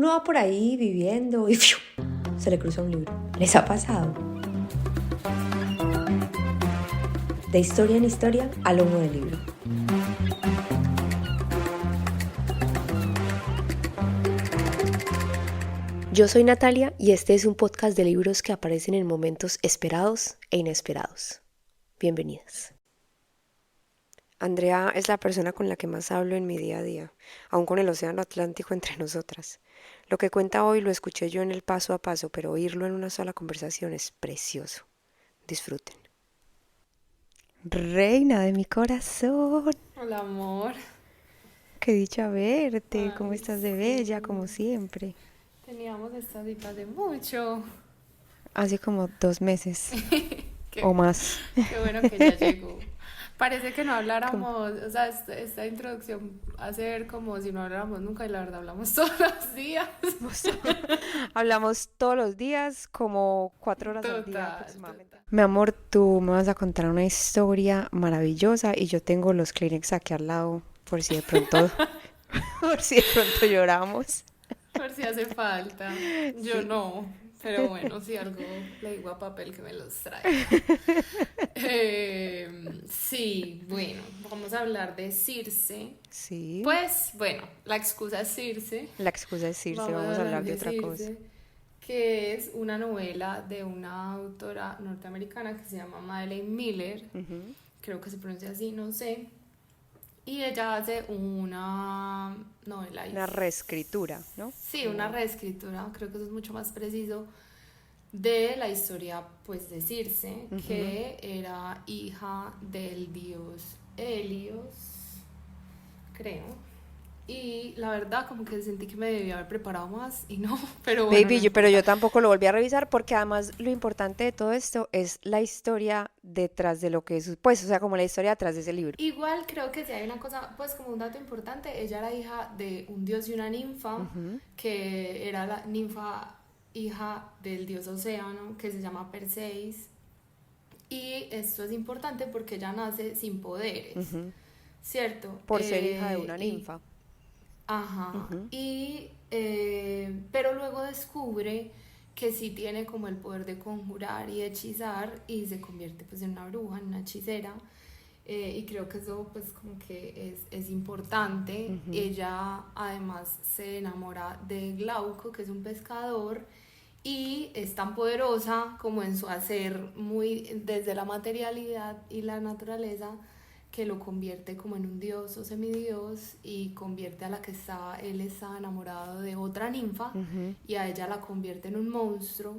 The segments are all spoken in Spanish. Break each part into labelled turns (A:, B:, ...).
A: Uno va por ahí viviendo y ¡fiu! Se le cruza un libro. ¿Les ha pasado? De historia en historia, a lomo del libro. Yo soy Natalia y este es un podcast de libros que aparecen en momentos esperados e inesperados. Bienvenidas. Andrea es la persona con la que más hablo en mi día a día, aún con el océano Atlántico entre nosotras. Lo que cuenta hoy lo escuché yo en el paso a paso, pero oírlo en una sola conversación es precioso. Disfruten. Reina de mi corazón,
B: Hola, amor.
A: qué dicha verte, cómo
B: Ay,
A: estás de bella,
B: sí.
A: como siempre.
B: Teníamos esta cita de mucho.
A: Hace como 2 meses o
B: Qué,
A: más.
B: qué bueno que ya llegó. Parece que no
A: Como-
B: habláramos, o sea, esta introducción hace ver como si no habláramos nunca y la verdad hablamos todos los días.
A: Hablamos todos los días, como 4 horas al día
B: Total,
A: aproximadamente.
B: total.
A: Mi amor, tú me vas a contar una historia maravillosa y yo tengo los Kleenex aquí al lado por si de pronto, por si de pronto lloramos.
B: Por si hace falta. Yo
A: Sí.
B: no, pero bueno, si algo le digo a papel que me los traiga. Sí, bueno, vamos a hablar de Circe.
A: Sí.
B: Pues bueno, la excusa es Circe.
A: La excusa es irse,
B: Vamos a
A: vamos a
B: hablar
A: hablar de
B: de
A: otra cosa.
B: Circe, que es una novela de una autora norteamericana que se llama Madeleine Miller,
A: Ujú.
B: creo que se pronuncia así, no sé, y ella hace una novela,
A: Una reescritura, ¿no?
B: sí, una reescritura, creo que eso es mucho más preciso, de la historia pues de Circe,
A: Ujú.
B: que era hija del dios Helios, creo. Y la verdad como que sentí que me debía haber preparado más y no, pero bueno, no
A: Baby, pero yo
B: importa.
A: tampoco lo volví a revisar porque además lo importante de todo esto es la historia detrás de lo que es, pues, o sea, como la historia detrás de ese libro.
B: Igual creo que si hay una cosa, pues como un dato importante, ella era hija de un dios y una ninfa,
A: Ujú.
B: que era la ninfa hija del dios Océano, que se llama Perseis. Y esto es importante porque ella nace sin poderes,
A: Ujú.
B: ¿cierto?
A: Por ser hija de una ninfa.
B: Ajá,
A: Ujú.
B: pero luego descubre que sí tiene como el poder de conjurar y hechizar y se convierte pues en una bruja, en una hechicera. Y creo que eso pues como que es importante.
A: Ujú.
B: Ella además se enamora de Glauco, que es un pescador, y es tan poderosa como en su hacer muy desde la materialidad y la naturaleza, que lo convierte como en un dios o semidios y convierte a la que él está enamorado de otra ninfa,
A: Ujú.
B: y a ella la convierte en un monstruo.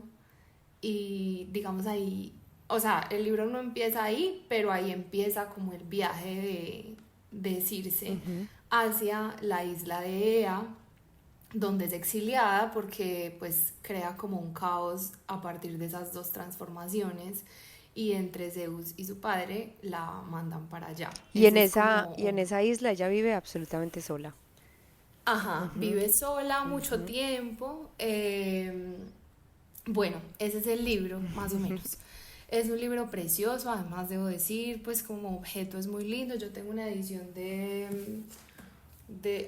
B: Y digamos ahí, o sea, el libro no empieza ahí, pero ahí empieza como el viaje de Circe
A: Ujú.
B: hacia la isla de Ea, donde es exiliada porque pues crea como un caos a partir de esas dos transformaciones, y entre Zeus y su padre la mandan para allá.
A: Y en
B: Ese es
A: esa, y
B: como,
A: en esa isla ella vive absolutamente sola.
B: ajá,
A: Ujú.
B: vive sola mucho
A: Ujú.
B: tiempo. Bueno, ese es el libro, más o menos. Es un libro precioso, además debo decir, pues como objeto es muy lindo. Yo tengo una edición de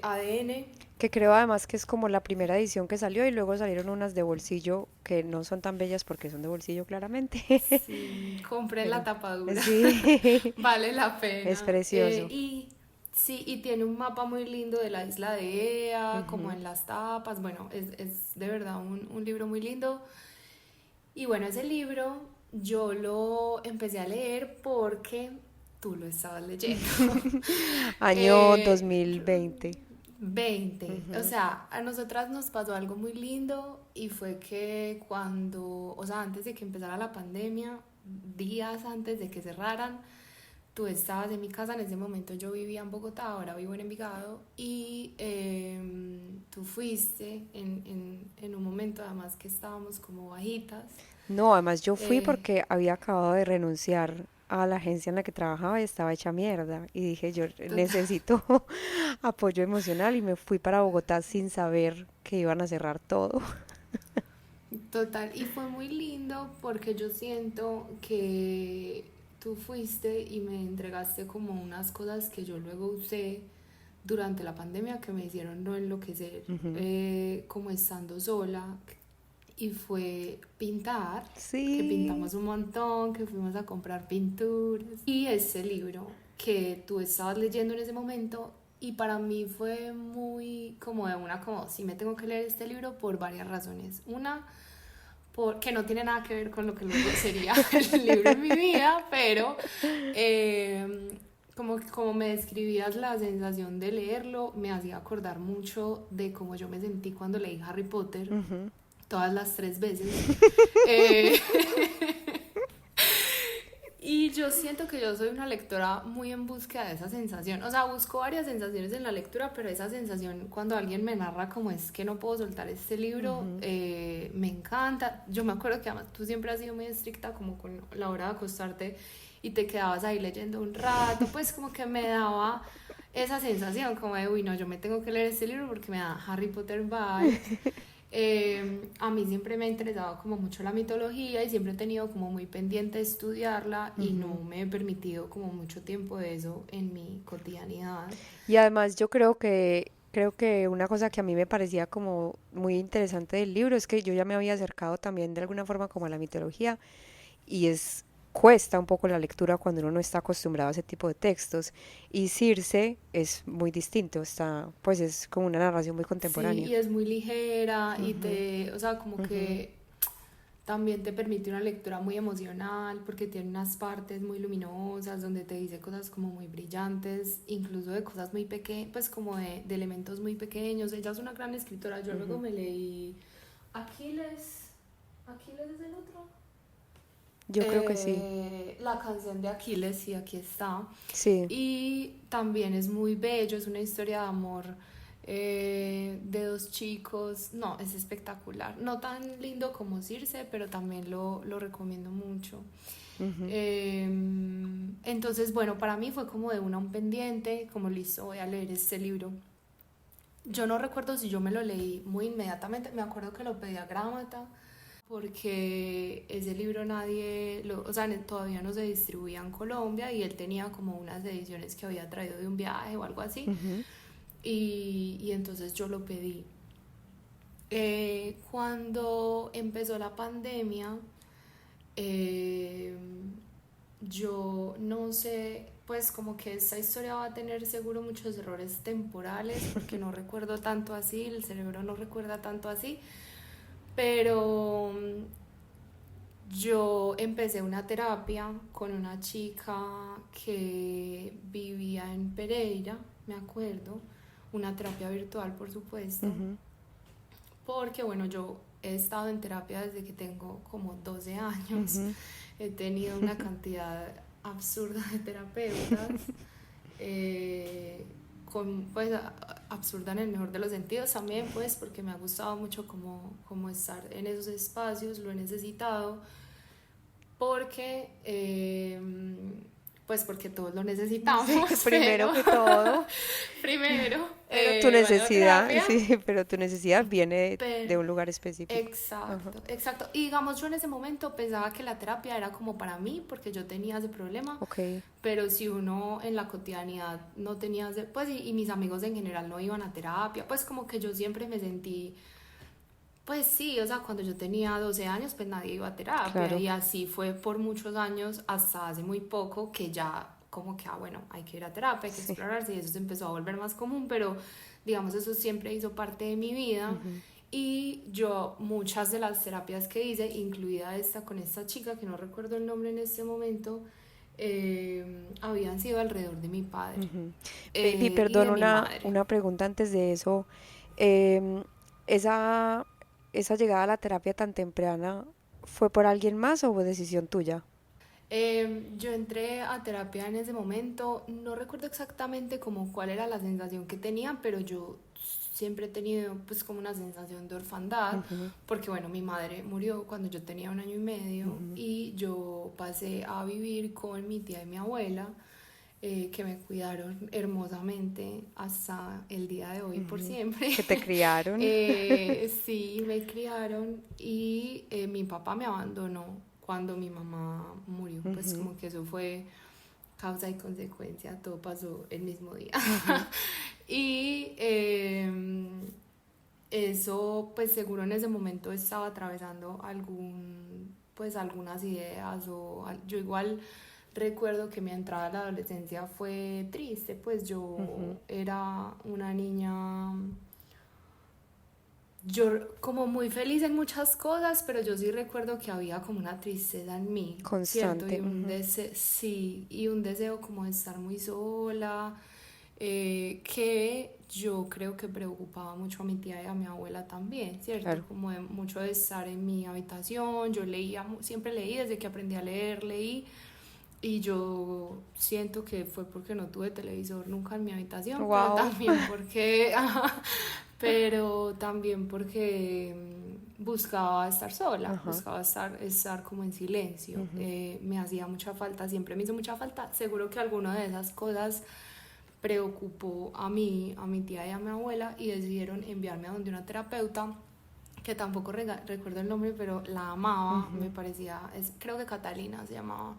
B: ADN.
A: Que creo además que es como la primera edición que salió y luego salieron unas de bolsillo que no son tan bellas porque son de bolsillo claramente.
B: Sí, compren la
A: Pero
B: tapadura,
A: sí,
B: vale la
A: es
B: pena.
A: precioso.
B: Y sí, y tiene un mapa muy lindo de la isla de Ea, como
A: Ujú.
B: en las tapas. Bueno, es de verdad un libro muy lindo. Y bueno, ese libro yo lo empecé a leer porque tú lo estabas leyendo.
A: Año
B: eh,
A: 2020.
B: 20. O
A: Ujú.
B: sea, a nosotras nos pasó algo muy lindo, y fue que cuando, o sea, antes de que empezara la pandemia, días antes de que cerraran, tú estabas en mi casa. En ese momento yo vivía en Bogotá, ahora vivo en Envigado, y tú fuiste en un momento además que estábamos como bajitas.
A: No, además yo fui
B: eh,
A: porque había acabado de renunciar a la agencia en la que trabajaba y estaba hecha mierda. Y dije, yo
B: total,
A: necesito apoyo emocional y me fui para Bogotá sin saber que iban a cerrar todo.
B: total, y fue muy lindo porque yo siento que tú fuiste y me entregaste como unas cosas que yo luego usé durante la pandemia que me hicieron no enloquecer, como estando sola, y fue pintar, que
A: Sí.
B: pintamos un montón, que fuimos a comprar pinturas, y ese libro que tú estabas leyendo en ese momento, y para mí fue muy como de una, como si me tengo que leer este libro por varias razones. Una, que no tiene nada que ver con lo que luego sería el libro en mi vida, pero como me describías la sensación de leerlo, me hacía acordar mucho de cómo yo me sentí cuando leí Harry Potter, todas las 3 veces. Eh, y yo siento que yo soy una lectora muy en búsqueda de esa sensación. O sea, busco varias sensaciones en la lectura, pero esa sensación cuando alguien me narra como es que no puedo soltar este libro, me encanta. Yo me acuerdo que además tú siempre has sido muy estricta como con la hora de acostarte y te quedabas ahí leyendo un rato, pues como que me daba esa sensación como de, uy, no, yo me tengo que leer este libro porque me da Harry Potter vibes. A mí siempre me ha interesado como mucho la mitología y siempre he tenido como muy pendiente de estudiarla y no me he permitido como mucho tiempo de eso en mi cotidianidad.
A: Y además yo creo que una cosa que a mí me parecía como muy interesante del libro es que yo ya me había acercado también de alguna forma como a la mitología y cuesta un poco la lectura cuando uno no está acostumbrado a ese tipo de textos y Circe es muy distinto, está pues es como una narración muy
B: Sí,
A: contemporánea.
B: y es muy ligera y o sea, como que también te permite una lectura muy emocional porque tiene unas partes muy luminosas donde te dice cosas como muy brillantes, incluso de cosas muy pequeñas, pues como de elementos muy pequeños. Ella es una gran escritora. Yo luego me leí Aquiles. ¿Aquiles es el otro?
A: Yo creo que sí,
B: La canción de Aquiles, y aquí está.
A: sí.
B: Y también es muy bello, es una historia de amor de dos chicos. No, es espectacular. No tan lindo como Circe, pero también lo recomiendo mucho. Entonces, bueno, para mí fue como de una un pendiente, como listo, voy a leer este libro. Yo no recuerdo si yo me lo leí muy inmediatamente, me acuerdo que lo pedí a Gramata porque ese libro o sea, todavía no se distribuía en Colombia y él tenía como unas ediciones que había traído de un viaje o algo así, y entonces yo lo pedí. Cuando empezó la pandemia, eh, yo no sé, pues como que esta historia va a tener seguro muchos errores temporales porque no recuerdo tanto así, el cerebro no recuerda tanto así, pero yo empecé una terapia con una chica que vivía en Pereira, me acuerdo, una terapia virtual por supuesto, porque bueno, yo he estado en terapia desde que tengo como 12 años, he tenido una cantidad absurda de terapeutas, pues absurda en el mejor de los sentidos también, pues porque me ha gustado mucho como estar en esos espacios, lo he necesitado, porque pues porque todos lo
A: Sí,
B: necesitamos,
A: primero
B: pero
A: que todo,
B: primero
A: pero tu
B: vaya a
A: necesidad,
B: terapia.
A: sí, pero tu necesidad viene
B: Pero,
A: de un lugar específico. Ajá.
B: exacto, exacto. Y digamos, yo en ese momento pensaba que la terapia era como para mí, porque yo tenía ese problema,
A: Ok,
B: pero si uno en la cotidianidad no tenía, pues, y mis amigos en general no iban a terapia, pues como que yo siempre me sentí, pues sí, o sea, cuando yo tenía 12 años, pues nadie iba a terapia,
A: claro.
B: y así fue por muchos años, hasta hace muy poco, que ya como que, bueno, hay que ir a terapia, hay que
A: Sí.
B: explorarse, y eso se empezó a volver más común, pero digamos, eso siempre hizo parte de mi vida. Y yo, muchas de las terapias que hice, incluida esta con esta chica, que no recuerdo el nombre en este momento, habían sido alrededor de mi padre
A: Baby,
B: y
A: perdón,
B: de mi madre.
A: una pregunta antes de eso. Em, esa, esa llegada a la terapia tan temprana, ¿fue por alguien más o fue decisión tuya?
B: Yo entré a terapia en ese momento, no recuerdo exactamente como cuál era la sensación que tenía, pero yo siempre he tenido pues como una sensación de orfandad, porque bueno, mi madre murió cuando yo tenía 1 año y medio y yo pasé a vivir con mi tía y mi abuela, que me cuidaron hermosamente hasta el día de hoy por siempre.
A: Que te criaron.
B: Sí, me criaron y mi papá me abandonó cuando mi mamá murió, pues como que eso fue causa y consecuencia, todo pasó el mismo día. Y eso, pues seguro en ese momento estaba atravesando pues algunas ideas yo igual recuerdo que mi entrada a la adolescencia fue triste, pues yo
A: Ujú.
B: era una niña, yo como muy feliz en muchas cosas, pero yo sí recuerdo que había como una tristeza en mí, ¿cierto?
A: Constante.
B: Y un
A: Ujú.
B: deseo, sí, y un deseo como de estar muy sola, que yo creo que preocupaba mucho a mi tía y a mi abuela también, ¿cierto?
A: Claro.
B: Como de mucho de estar en mi habitación, yo leía, siempre leí, desde que aprendí a leer, leí, y yo siento que fue porque no tuve televisor nunca en mi habitación, pero
A: Wow.
B: también porque, ajá, pero también porque buscaba estar sola,
A: Ajá.
B: buscaba estar como en silencio.
A: Ujú.
B: Me hacía mucha falta, siempre me hizo mucha falta. Seguro que alguna de esas cosas preocupó a mi tía y a mi abuela y decidieron enviarme a donde una terapeuta que tampoco recuerdo el nombre, pero la amaba, me
A: Ujú.
B: parecía, creo que Catalina se llamaba.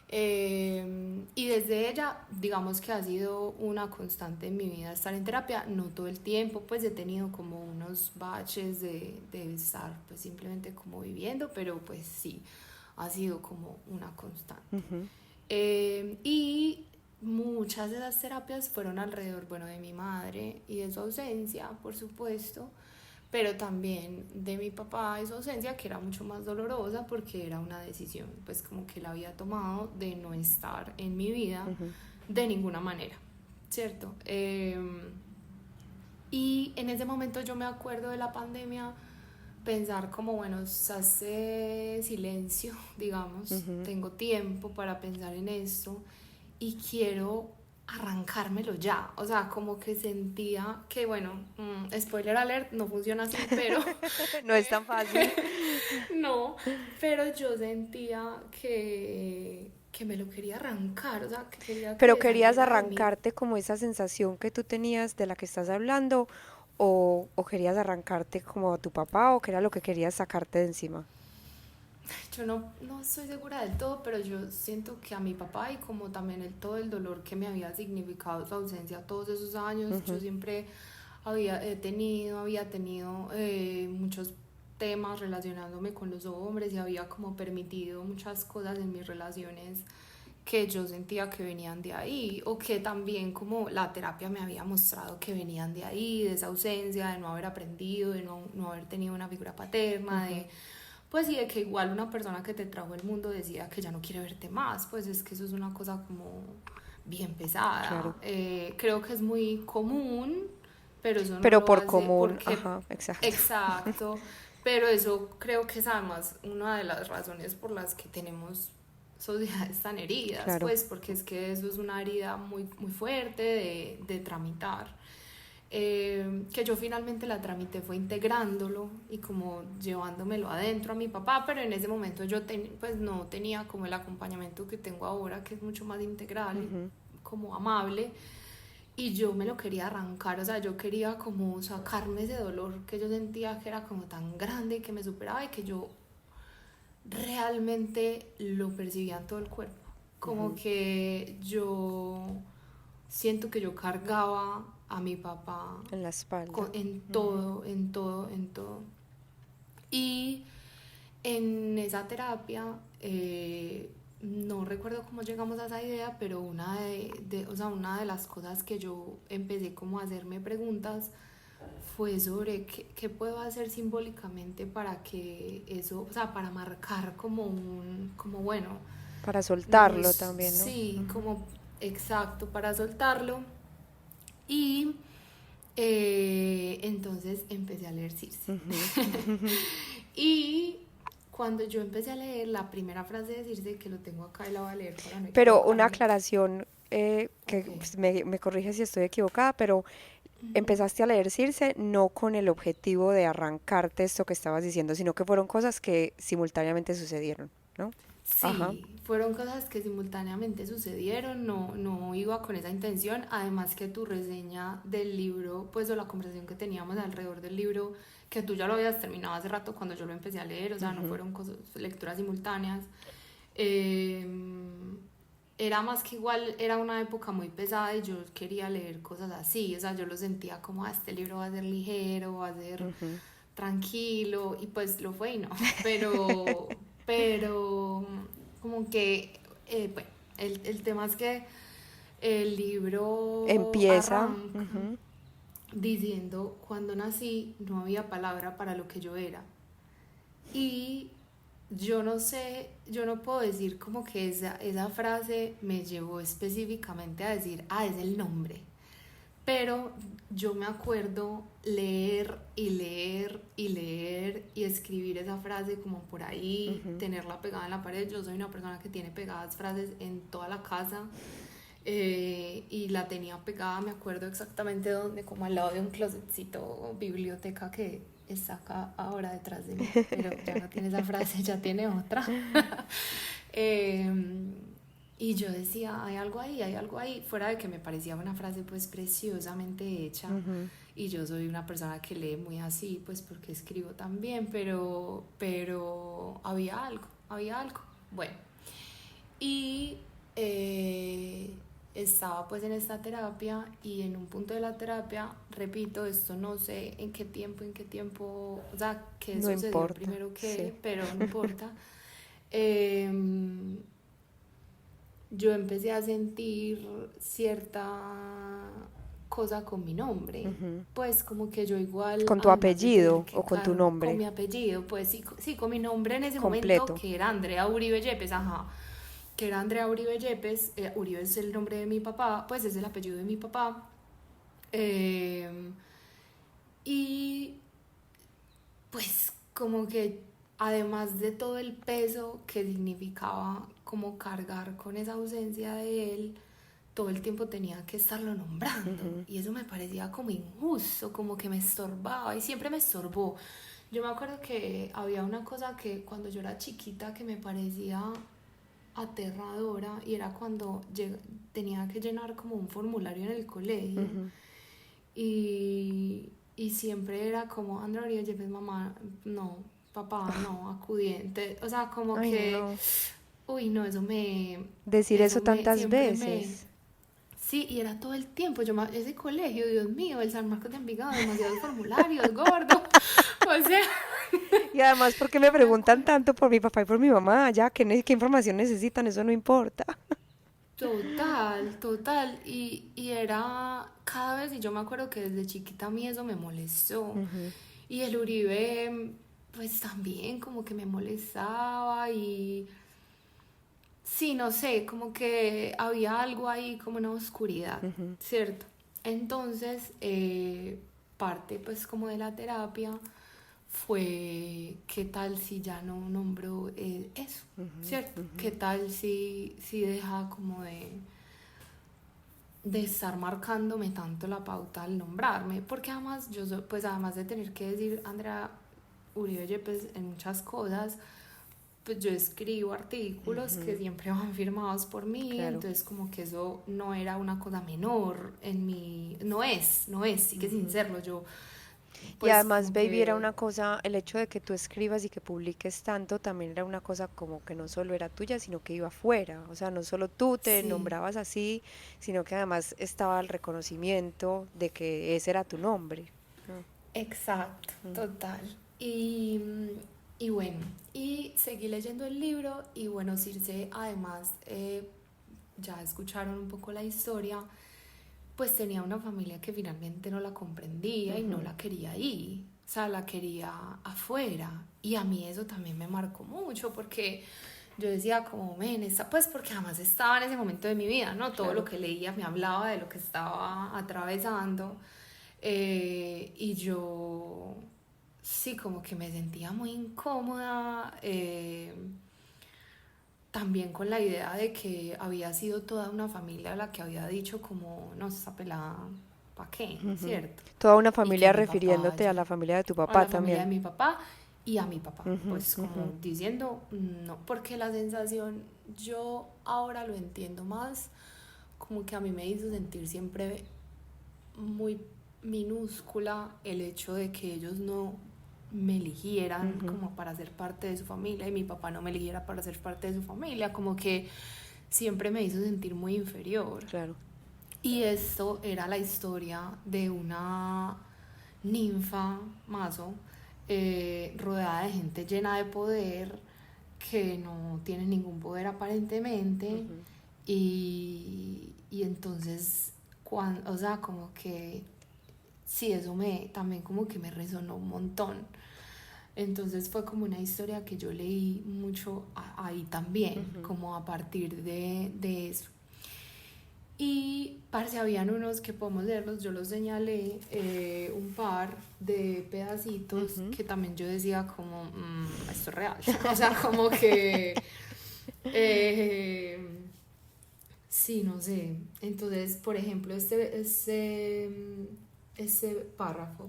B: Y desde ella, digamos que ha sido una constante en mi vida estar en terapia, no todo el tiempo, pues he tenido como unos baches de estar pues simplemente como viviendo, pero pues sí, ha sido como una constante.
A: Ujú.
B: Y muchas de esas terapias fueron alrededor, bueno, de mi madre y de su ausencia, por supuesto, pero también de mi papá y su ausencia, que era mucho más dolorosa porque era una decisión, pues como que él había tomado de no estar en mi vida
A: Ujú.
B: de ninguna manera, ¿cierto? Y en ese momento yo me acuerdo de la pandemia pensar como, bueno, se hace silencio, digamos,
A: Ujú.
B: tengo tiempo para pensar en esto y quiero arrancármelo ya. O sea, como que sentía que, bueno, spoiler alert, no funciona así, pero
A: No es tan fácil.
B: no, pero yo sentía que me lo quería arrancar, o sea, que quería
A: Pero
B: que
A: querías
B: saliera de mí.
A: arrancarte como esa sensación que tú tenías de la que estás hablando, o querías arrancarte como a tu papá, o qué era lo que querías sacarte de encima.
B: Yo no estoy segura del todo, pero yo siento que a mi papá y como también todo el dolor que me había significado su ausencia todos esos años, yo
A: Ujú.
B: siempre había tenido muchos temas relacionándome con los hombres y había como permitido muchas cosas en mis relaciones que yo sentía que venían de ahí o que también como la terapia me había mostrado que venían de ahí, de esa ausencia, de no haber aprendido, de no haber tenido una figura paterna,
A: Ujú.
B: de pues y de que igual una persona que te trajo el mundo decía que ya no quiere verte más, pues es que eso es una cosa como bien pesada.
A: Claro.
B: Creo que es muy común, pero eso no
A: Pero
B: lo
A: por
B: hace
A: común,
B: porque,
A: ajá, exacto.
B: exacto, pero eso creo que es además una de las razones por las que tenemos sociedades tan heridas,
A: Claro.
B: pues porque es que eso es una herida muy, muy fuerte de tramitar. Que yo finalmente la tramité fue integrándolo y como llevándomelo adentro a mi papá, pero en ese momento yo pues no tenía como el acompañamiento que tengo ahora, que es mucho más integral y
A: Ujú.
B: como amable, y yo me lo quería arrancar, o sea, yo quería como sacarme ese dolor que yo sentía que era como tan grande y que me superaba y que yo realmente lo percibía en todo el cuerpo, como
A: Ujú.
B: que yo siento que yo cargaba a mi papá
A: En la espalda.
B: en
A: Ujú.
B: todo, en todo, en todo. Y en esa terapia, no recuerdo cómo llegamos a esa idea, pero o sea, una de las cosas que yo empecé como a hacerme preguntas fue sobre qué puedo hacer simbólicamente para que eso, o sea, para marcar como bueno,
A: Para
B: no
A: soltarlo
B: es,
A: también, ¿no?
B: sí,
A: Ujú.
B: como exacto, para soltarlo. Y entonces empecé a leer Circe.
A: Ujú.
B: Y cuando yo empecé a leer la primera frase de Circe, que lo tengo acá y la voy a leer para no
A: Pero una
B: equivocarme.
A: aclaración,
B: Ok.
A: que pues, me corrige si estoy equivocada, pero empezaste a leer Circe no con el objetivo de arrancarte esto que estabas diciendo, sino que fueron cosas que simultáneamente sucedieron, ¿no? Ajá.
B: Sí, fueron cosas que simultáneamente sucedieron, no iba con esa intención, además que tu reseña del libro, pues o la conversación que teníamos alrededor del libro, que tú ya lo habías terminado hace rato cuando yo lo empecé a leer, o sea, no
A: Ujú.
B: fueron lecturas simultáneas, eh, era más que igual, era una época muy pesada y yo quería leer cosas así, o sea, yo lo sentía como, este libro va a ser ligero, va a ser
A: Ujú.
B: tranquilo, y pues lo fue y no, pero, como que, bueno, el tema es que el libro
A: Empieza.
B: arranca
A: Ujú.
B: diciendo, cuando nací no había palabra para lo que yo era. Y yo no sé, yo no puedo decir como que esa frase me llevó específicamente a decir, es el nombre. Pero yo me acuerdo leer y leer y leer y escribir esa frase como por ahí,
A: Ujú.
B: tenerla pegada en la pared. Yo soy una persona que tiene pegadas frases en toda la casa, y la tenía pegada, me acuerdo exactamente dónde, como al lado de un closetcito, biblioteca que está acá ahora detrás de mí, pero ya no tiene esa frase, ya tiene otra. Eh, y yo decía, hay algo ahí, fuera de que me parecía una frase pues preciosamente hecha,
A: Ujú.
B: y yo soy una persona que lee muy así, pues porque escribo también, pero había algo. Bueno, y eh, estaba pues en esta terapia, y en un punto de la terapia, repito, esto no sé en qué tiempo, o sea, qué
A: No
B: sucedió
A: importa,
B: primero
A: sí.
B: que, pero no importa. Eh, yo empecé a sentir cierta cosa con mi nombre,
A: Ujú.
B: pues como que yo igual,
A: ¿Con tu
B: además de tener
A: apellido
B: que
A: o con tu
B: con
A: nombre
B: mi apellido, pues sí, sí, con mi nombre en ese momento,
A: completo?
B: que era Andrea Uribe Yepes, ajá, que era Andrea Uribe Yepes. Uribe es el nombre de mi papá, pues es el apellido de mi papá. eh, y pues como que, además de todo el peso que significaba como cargar con esa ausencia de él, todo el tiempo tenía que estarlo nombrando,
A: Ujú.
B: y eso me parecía como injusto, como que me estorbaba, y siempre me estorbó. Yo me acuerdo que había una cosa que cuando yo era chiquita que me parecía aterradora, y era cuando tenía que llenar como un formulario en el colegio,
A: Ujú.
B: y siempre era como, Andrea Uribe Yepes, mamá, no, papá, no, acudiente, o sea, como
A: Ay,
B: que,
A: no.
B: uy, no,
A: Decir eso tantas
B: siempre me,
A: veces.
B: sí, y era todo el tiempo. Ese colegio, Dios mío, el San Marcos de Envigado, demasiados formularios, gordo. O sea,
A: Y además, ¿por qué me
B: me
A: preguntan
B: acuerdo.
A: tanto por mi papá y por mi mamá? Ya, ¿qué información necesitan? Eso no importa.
B: Total, total. Y era cada vez, y yo me acuerdo que desde chiquita a mí eso me molestó.
A: Ujú.
B: Y el Uribe, pues también como que me molestaba. Y sí, no sé, como que había algo ahí, como una oscuridad,
A: Ujú.
B: ¿cierto? Entonces, parte pues como de la terapia fue, ¿qué tal si ya no nombro eso?
A: Ujú.
B: ¿Cierto? ¿Qué
A: Ujú.
B: tal si deja como de estar marcándome tanto la pauta al nombrarme? Porque además pues además de tener que decir Andrea Uribe Yepes en muchas cosas, pues yo escribo artículos que
A: Ujú.
B: siempre van firmados por mí,
A: Claro.
B: entonces como que eso no era una cosa menor en mí, no es, sigue sin
A: Ujú.
B: serlo. Yo
A: Y
B: pues
A: además,
B: como
A: baby, era
B: que
A: una cosa, el hecho de que tú escribas y que publiques tanto, también era una cosa como que no solo era tuya, sino que iba afuera. O sea, no solo tú te
B: sí,
A: nombrabas así, sino que además estaba el reconocimiento de que ese era tu nombre. Ah.
B: exacto,
A: Mm.
B: total. Y bueno, y seguí leyendo el libro, y bueno, Circe, además, ya escucharon un poco la historia, pues tenía una familia que finalmente no la comprendía y no
A: Ujú.
B: la quería ahí, o sea, la quería afuera. Y a mí eso también me marcó mucho, porque yo decía como, men, pues porque además estaba en ese momento de mi vida, ¿no? Todo lo
A: Claro.
B: que leía me hablaba de lo que estaba atravesando. Y yo, sí, como que me sentía muy incómoda, también con la idea de que había sido toda una familia la que había dicho como, no, esta pelada, ¿pa' qué?
A: Ujú.
B: ¿Cierto?
A: Toda una
B: Y que
A: familia
B: mi papá,
A: refiriéndote a la familia de tu
B: a
A: papá
B: la familia de
A: también.
B: mi papá y a mi papá,
A: Ujú.
B: pues como
A: Ujú.
B: diciendo, no, porque la sensación, yo ahora lo entiendo más, como que a mí me hizo sentir siempre muy minúscula el hecho de que ellos no me eligieran
A: Ujú.
B: como para ser parte de su familia, y mi papá no me eligiera para ser parte de su familia, como que siempre me hizo sentir muy inferior.
A: Claro.
B: Y esto era la historia de una ninfa mazo rodeada de gente llena de poder que no tiene ningún poder aparentemente. Y entonces, o sea, como que sí, eso también como que me resonó un montón. Entonces fue como una historia que yo leí mucho ahí también, como a partir de eso. Y parce, habían unos que podemos leerlos, yo los señalé, un par de pedacitos que también yo decía como, esto es real. O sea, como que, sí, no sé. Entonces, por ejemplo, este párrafo,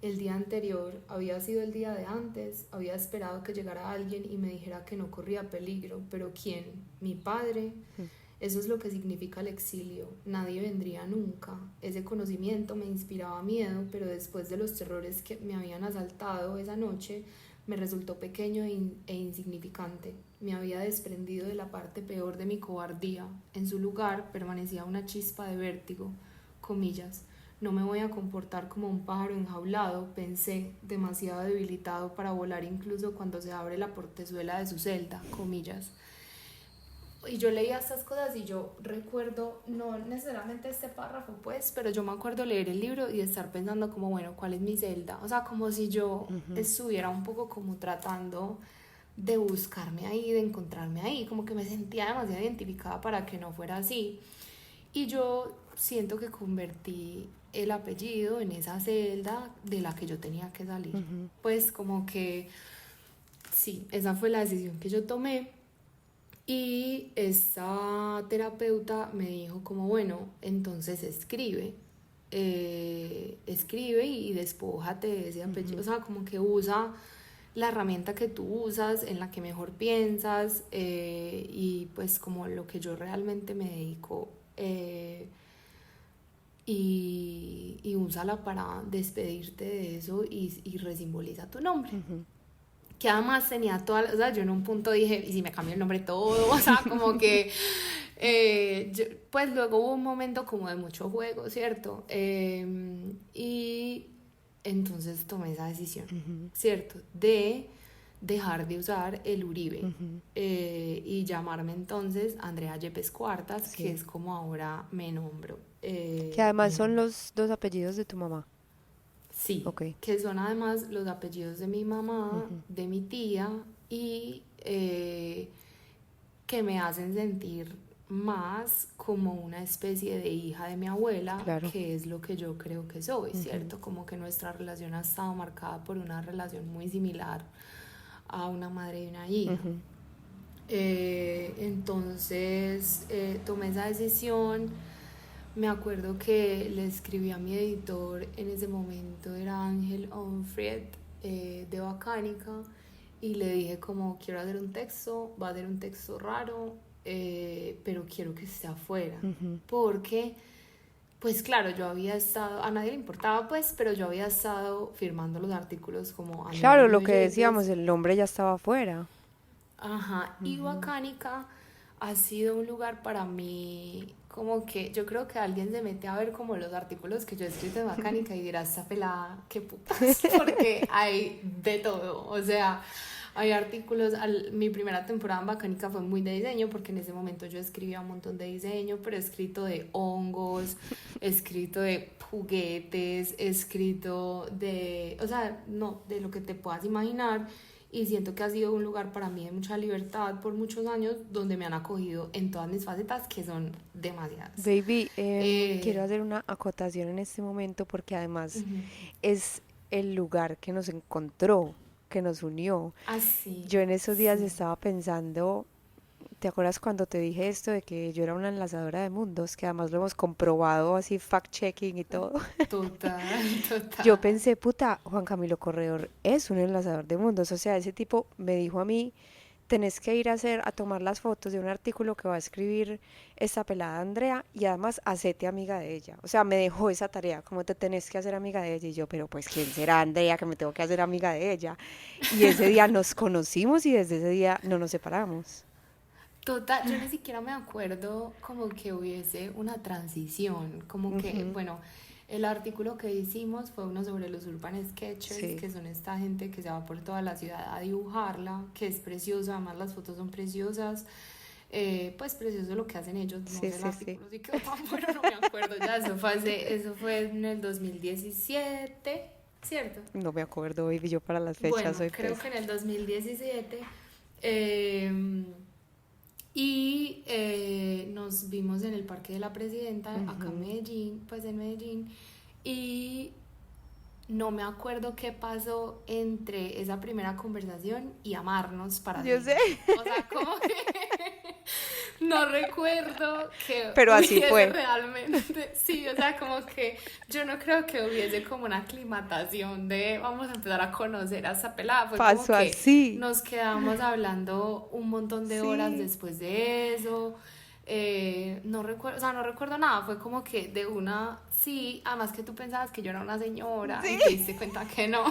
B: el día anterior había sido el día de antes, había esperado que llegara alguien y me dijera que no corría peligro, pero ¿quién? ¿Mi padre? Eso es lo que significa el exilio. Nadie vendría nunca. Ese conocimiento me inspiraba miedo, pero después de los terrores que me habían asaltado esa noche, me resultó pequeño e insignificante. Me había desprendido de la parte peor de mi cobardía. En su lugar permanecía una chispa de vértigo. Comillas. No me voy a comportar como un pájaro enjaulado, pensé, demasiado debilitado para volar incluso cuando se abre la portezuela de su celda. Comillas. Y yo leía estas cosas y yo recuerdo, no necesariamente este párrafo pues, pero yo me acuerdo leer el libro y estar pensando como, bueno, ¿cuál es mi celda? O sea, como si yo estuviera un poco como tratando de buscarme ahí, de encontrarme ahí, como que me sentía demasiado identificada para que no fuera así. Y yo siento que convertí el apellido en esa celda de la que yo tenía que salir. Pues como que, sí, esa fue la decisión que yo tomé. Y esta terapeuta me dijo como, bueno, entonces escribe y despójate de ese apellido, o sea, como que usa la herramienta que tú usas, en la que mejor piensas, y pues como lo que yo realmente me dedico, y úsala para despedirte de eso y resimboliza tu nombre. Que además tenía toda, o sea, yo en un punto dije, ¿y si me cambio el nombre todo? O sea, como que, pues luego hubo un momento como de mucho juego, ¿cierto? Y entonces tomé esa decisión, ¿cierto? De dejar de usar el Uribe, y llamarme entonces Andrea Yepes Cuartas, sí, que es como ahora me nombro.
A: Que además son los dos apellidos de tu mamá.
B: Sí, okay, que son además los apellidos de mi mamá, de mi tía, y que me hacen sentir más como una especie de hija de mi abuela, claro, que es lo que yo creo que soy, ¿cierto? Como que nuestra relación ha estado marcada por una relación muy similar a una madre y una hija. Entonces tomé esa decisión. Me acuerdo que le escribí a mi editor, en ese momento era Ángel Onfried, de Bacánica, y le dije como, quiero hacer un texto, va a ser un texto raro, pero quiero que esté afuera, porque, pues claro, yo había estado, a nadie le importaba pues, pero yo había estado firmando los artículos como...
A: Claro, lo que decíamos, el nombre ya estaba afuera.
B: Ajá, y Bacánica ha sido un lugar para mí, como que yo creo que alguien se mete a ver como los artículos que yo he escrito en Bacánica y dirá, esta pelada, qué putas, porque hay de todo, o sea, hay artículos, mi primera temporada en Bacánica fue muy de diseño, porque en ese momento yo escribía un montón de diseño, pero he escrito de hongos, he escrito de juguetes, he escrito de, o sea, no, de lo que te puedas imaginar. Y siento que ha sido un lugar para mí de mucha libertad por muchos años, donde me han acogido en todas mis facetas, que son demasiadas.
A: Baby, quiero hacer una acotación en este momento, porque además es el lugar que nos encontró, que nos unió.
B: Sí,
A: yo en esos días estaba pensando, ¿te acuerdas cuando te dije esto de que yo era una enlazadora de mundos? Que además lo hemos comprobado así, fact-checking y todo.
B: Total.
A: Yo pensé, puta, Juan Camilo Corredor es un enlazador de mundos. O sea, ese tipo me dijo a mí, tenés que ir a tomar las fotos de un artículo que va a escribir esta pelada Andrea, y además hacete amiga de ella. O sea, me dejó esa tarea, como te tenés que hacer amiga de ella. Y yo, pero pues, ¿quién será Andrea que me tengo que hacer amiga de ella? Y ese día nos conocimos y desde ese día no nos separamos.
B: Total, yo ni siquiera me acuerdo como que hubiese una transición, como que,
A: Ujú,
B: bueno, el artículo que hicimos fue uno sobre los urban sketchers,
A: sí,
B: que son esta gente que se va por toda la ciudad a dibujarla, que es preciosa, además las fotos son preciosas, pues precioso lo que hacen ellos, no
A: sí,
B: sé, el
A: sí, sí.
B: artículo sí quedó tan bueno, no me acuerdo ya, eso fue en el 2017, ¿cierto?
A: No me acuerdo, baby, yo para las fechas
B: Bueno,
A: soy
B: creo que en el
A: pésima.
B: 2017 eh, y nos vimos en el Parque de la Presidenta, acá en
A: Ujú.
B: Medellín, pues en Medellín, y no me acuerdo qué pasó entre esa primera conversación y amarnos para
A: Yo sé,
B: siempre. O sea, como que no recuerdo que
A: pero así
B: hubiese
A: fue.
B: realmente, sí, o sea, como que yo no creo que hubiese como una aclimatación de vamos a empezar a conocer a esa pelada, fue como
A: Pasó
B: que
A: así.
B: nos quedamos hablando un montón de horas
A: Sí.
B: después de eso, no recuerdo, o sea, no recuerdo nada, fue como que de una, sí, además que tú pensabas que yo era una señora y te
A: Sí.
B: diste cuenta que no.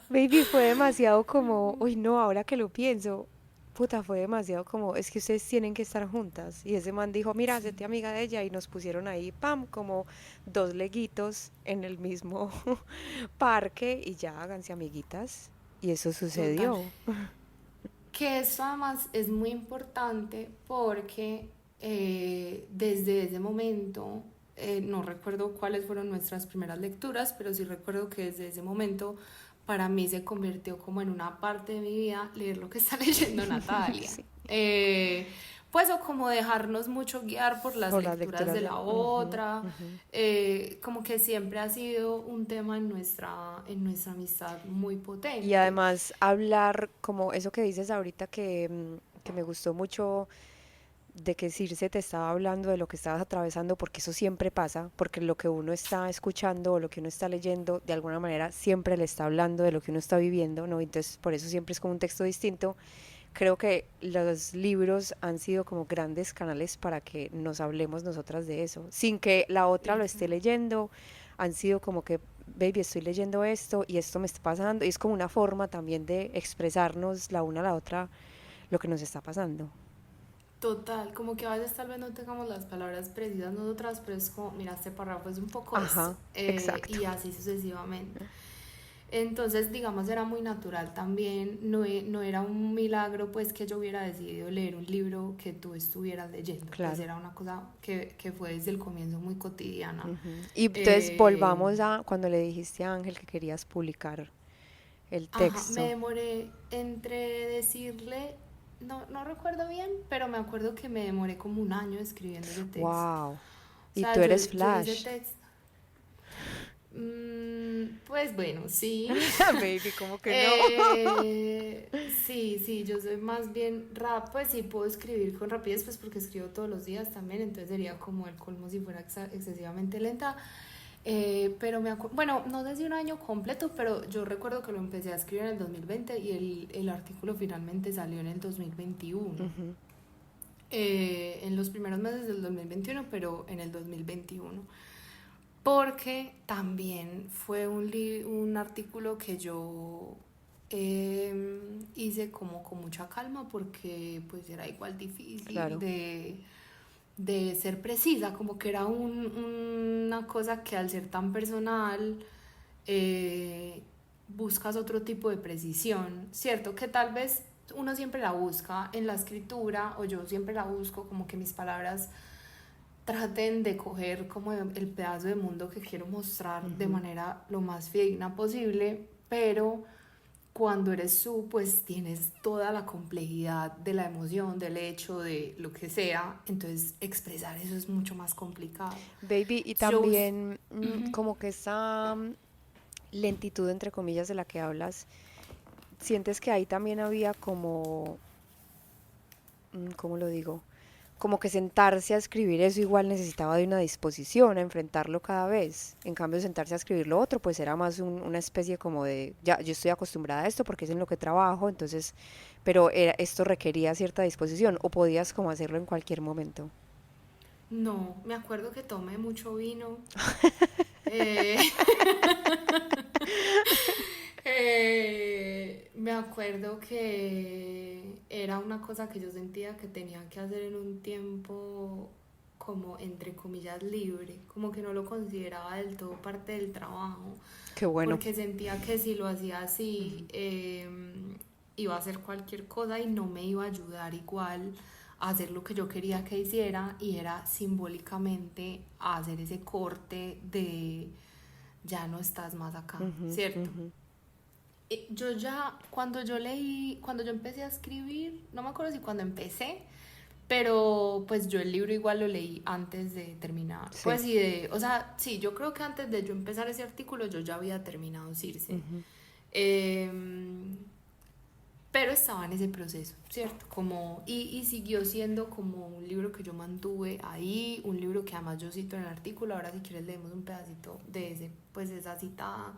A: Baby, fue demasiado como, uy, no, ahora que lo pienso, puta, fue demasiado como, es que ustedes tienen que estar juntas. Y ese man dijo, mira, hacete amiga de ella. Y nos pusieron ahí, pam, como dos leguitos en el mismo parque y ya háganse amiguitas. Y eso
B: Total.
A: sucedió.
B: Que eso además es muy importante porque desde ese momento, no recuerdo cuáles fueron nuestras primeras lecturas, pero sí recuerdo que desde ese momento para mí se convirtió como en una parte de mi vida leer lo que está leyendo Natalia.
A: Sí.
B: Eh, pues o como dejarnos mucho guiar por las
A: Por las
B: lecturas
A: lecturas
B: de
A: de...
B: la
A: ujú,
B: otra,
A: ujú.
B: como que siempre ha sido un tema en nuestra amistad muy
A: Y
B: potente.
A: además hablar como eso que dices ahorita que me gustó mucho de que Circe te estaba hablando de lo que estabas atravesando, porque eso siempre pasa, porque lo que uno está escuchando o lo que uno está leyendo, de alguna manera siempre le está hablando de lo que uno está viviendo, ¿no? Entonces, por eso siempre es como un texto distinto. Creo que los libros han sido como grandes canales para que nos hablemos nosotras de eso, sin que la otra lo esté
B: Exacto.
A: leyendo. Han sido como que, baby, estoy leyendo esto y esto me está pasando. Y es como una forma también de expresarnos la una a la otra lo que nos está pasando.
B: Total, como que a veces tal vez no tengamos las palabras precisas nosotras, pero es como, mira, este párrafo es un poco esto,
A: Ajá, exacto.
B: y así sucesivamente. Entonces, digamos, era muy natural también, no, no era un milagro pues que yo hubiera decidido leer un libro que tú estuvieras leyendo, pues
A: Claro.
B: era una cosa que fue desde el comienzo muy cotidiana.
A: Ujú. Y entonces
B: Eh,
A: volvamos a cuando le dijiste a Ángel que querías publicar el
B: Ajá, me
A: texto.
B: demoré entre decirle, no, no recuerdo bien, pero me acuerdo que me demoré como un año escribiendo ese texto.
A: Wow.
B: O
A: Y
B: sea,
A: tú eres
B: yo ese
A: Flash.
B: texto, pues bueno, sí.
A: Baby, ¿cómo que no?
B: Sí, sí, yo soy más bien rap, pues sí puedo escribir con rapidez, pues porque escribo todos los días también, entonces sería como el colmo si fuera excesivamente lenta. Pero bueno, no sé si un año completo, pero yo recuerdo que lo empecé a escribir en el 2020 y el artículo finalmente salió en el 2021.
A: Ujú.
B: En los primeros meses del 2021, pero en el 2021. Porque también fue un artículo que yo hice como con mucha calma porque pues era igual difícil
A: Claro.
B: de ser precisa, como que era una cosa que al ser tan personal eh, buscas otro tipo de precisión, ¿cierto? Que tal vez uno siempre la busca en la escritura o yo siempre la busco como que mis palabras traten de coger como el pedazo de mundo que quiero mostrar de
A: Ujú.
B: manera lo más fidedigna posible, pero cuando eres tú, pues tienes toda la complejidad de la emoción, del hecho, de lo que sea, entonces expresar eso es mucho más complicado.
A: Baby, y
B: Yo,
A: también como que esa lentitud, entre comillas, de la que hablas, ¿sientes que ahí también había como, ¿cómo lo digo? Como que sentarse a escribir eso igual necesitaba de una disposición a enfrentarlo cada vez. En cambio, sentarse a escribir lo otro, pues era más una especie como de, ya, yo estoy acostumbrada a esto porque es en lo que trabajo, entonces, pero esto requería cierta disposición o podías como hacerlo en cualquier momento.
B: no, me acuerdo que tomé mucho vino. Eh, me acuerdo que era una cosa que yo sentía que tenía que hacer en un tiempo como entre comillas libre, como que no lo consideraba del todo parte del trabajo,
A: Qué bueno.
B: porque sentía que si lo hacía así iba a hacer cualquier cosa y no me iba a ayudar igual a hacer lo que yo quería que hiciera, y era simbólicamente a hacer ese corte de ya no estás más acá, ¿cierto? Yo ya, cuando yo empecé a escribir, no me acuerdo si cuando empecé, pero pues yo el libro igual lo leí antes de terminar.
A: Sí.
B: Pues o sea, sí, yo creo que antes de yo empezar ese artículo yo ya había terminado Circe. Pero estaba en ese proceso, ¿cierto? Y siguió siendo como un libro que yo mantuve ahí, un libro que además yo cito en el artículo. Ahora si quieres leemos un pedacito de esa citada.